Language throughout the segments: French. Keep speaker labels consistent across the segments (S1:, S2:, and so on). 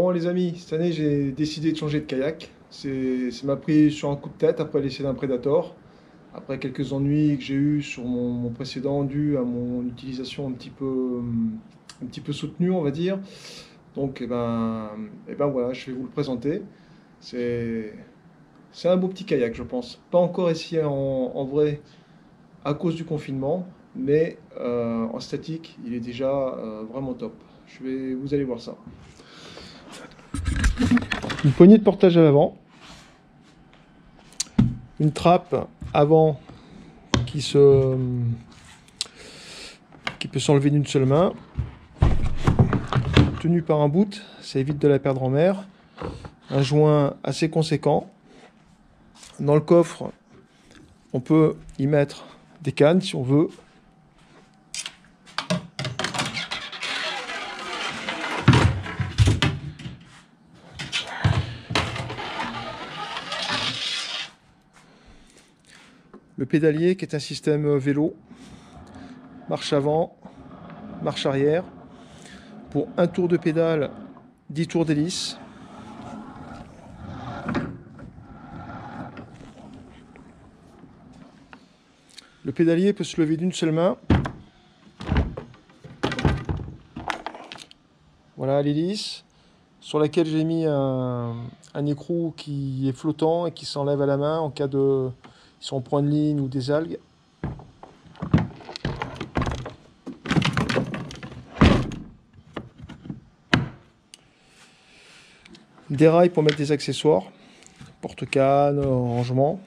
S1: Bon les amis, cette année j'ai décidé de changer de kayak. Ça m'a pris sur un coup de tête après l'essai d'un Predator. Après quelques ennuis que j'ai eus sur mon précédent dû à mon utilisation un petit peu soutenue on va dire. Donc eh ben voilà, je vais vous le présenter. C'est c'est un beau petit kayak je pense. Pas encore essayé en vrai à cause du confinement, mais en statique il est déjà vraiment top. Vous allez voir ça. Une poignée de portage à l'avant, une trappe avant qui, se, qui peut s'enlever d'une seule main, tenue par un bout, ça évite de la perdre en mer, un joint assez conséquent. Dans le coffre, on peut y mettre des cannes si on veut. Le pédalier qui est un système vélo, marche avant, marche arrière. Pour un tour de pédale, 10 tours d'hélice. Le pédalier peut se lever d'une seule main. Voilà l'hélice, sur laquelle j'ai mis un écrou qui est flottant et qui s'enlève à la main en cas de... si on prend une ligne ou des algues. Des rails pour mettre des accessoires, porte-canne, rangement.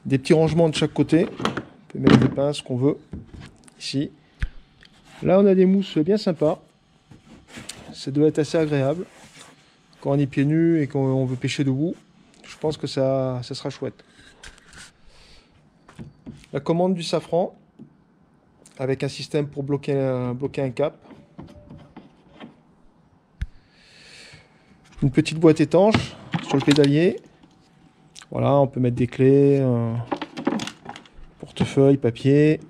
S1: Des petits rangements de chaque côté. On peut mettre des pinces qu'on veut. Ici. Là, on a des mousses bien sympas. Ça doit être assez agréable. Quand on est pieds nus et qu'on veut pêcher debout, je pense que ça sera chouette. La commande du safran, avec un système pour bloquer un cap. Une petite boîte étanche sur le pédalier. Voilà, on peut mettre des clés, portefeuille, papier.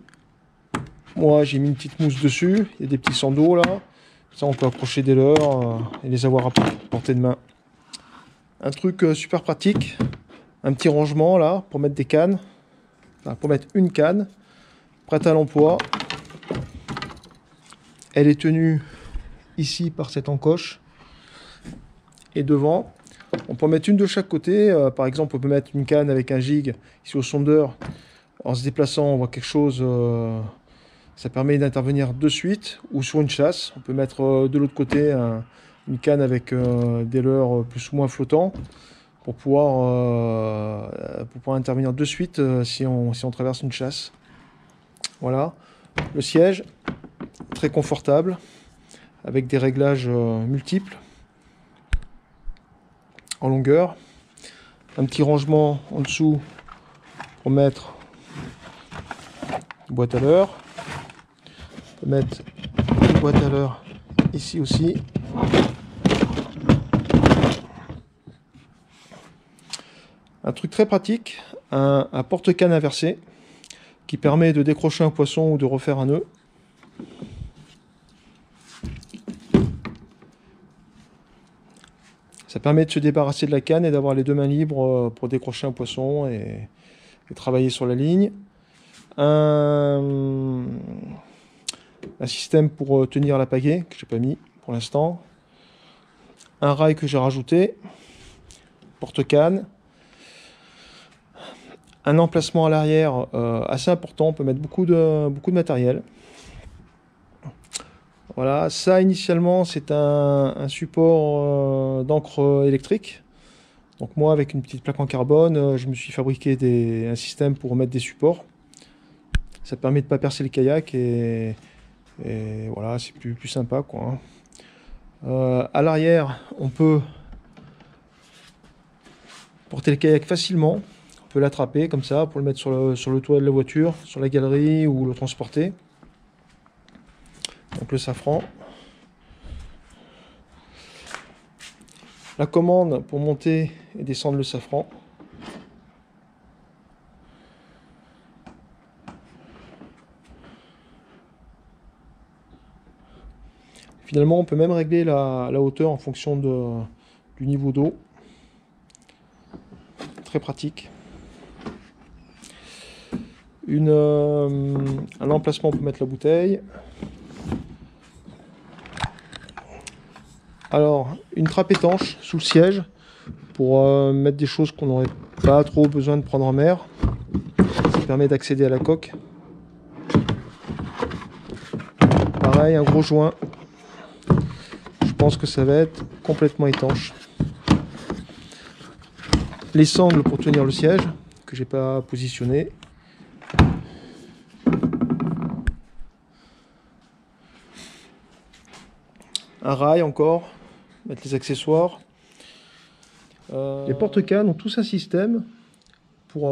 S1: Moi, j'ai mis une petite mousse dessus. Il y a des petits sandos là. Ça, on peut accrocher des leurres et les avoir à portée de main. Un truc super pratique. Un petit rangement là pour mettre des cannes. Enfin, pour mettre une canne. Prête à l'emploi. Elle est tenue ici par cette encoche. Et devant, on peut en mettre une de chaque côté. Par exemple, on peut mettre une canne avec un gig ici au sondeur. En se déplaçant, on voit quelque chose. Ça permet d'intervenir de suite. Ou sur une chasse, on peut mettre de l'autre côté une canne avec des leurres plus ou moins flottants pour pouvoir intervenir de suite si on traverse une chasse. Voilà. Le siège, très confortable, avec des réglages multiples en longueur. Un petit rangement en dessous pour mettre une boîte à leurre. On peut mettre une boîte à leurre ici aussi. Un truc très pratique, un porte-canne inversé qui permet de décrocher un poisson ou de refaire un nœud. Ça permet de se débarrasser de la canne et d'avoir les deux mains libres pour décrocher un poisson et travailler sur la ligne. Un système pour tenir la pagaie que j'ai pas mis pour l'instant. Un rail que j'ai rajouté. Porte-canne. Un emplacement à l'arrière assez important. On peut mettre beaucoup de matériel. Voilà, ça initialement c'est un support d'encre électrique. Donc moi avec une petite plaque en carbone, je me suis fabriqué un système pour mettre des supports. Ça permet de ne pas percer le kayak et voilà, c'est plus sympa quoi. À l'arrière, on peut porter le kayak facilement. On peut l'attraper comme ça pour le mettre sur le toit de la voiture, sur la galerie ou le transporter. Donc le safran. La commande pour monter et descendre le safran. Finalement, on peut même régler la hauteur en fonction du niveau d'eau. Très pratique. À l'emplacement pour mettre la bouteille. Alors, une trappe étanche sous le siège pour mettre des choses qu'on n'aurait pas trop besoin de prendre en mer. Ça permet d'accéder à la coque. Pareil, un gros joint. Je pense que ça va être complètement étanche. Les sangles pour tenir le siège, que j'ai pas positionné. Un rail encore, mettre les accessoires. Les porte-cannes ont tous un système pour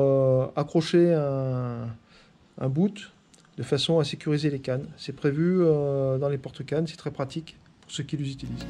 S1: accrocher un boot de façon à sécuriser les cannes. C'est prévu dans les porte-cannes, c'est très pratique pour ceux qui les utilisent.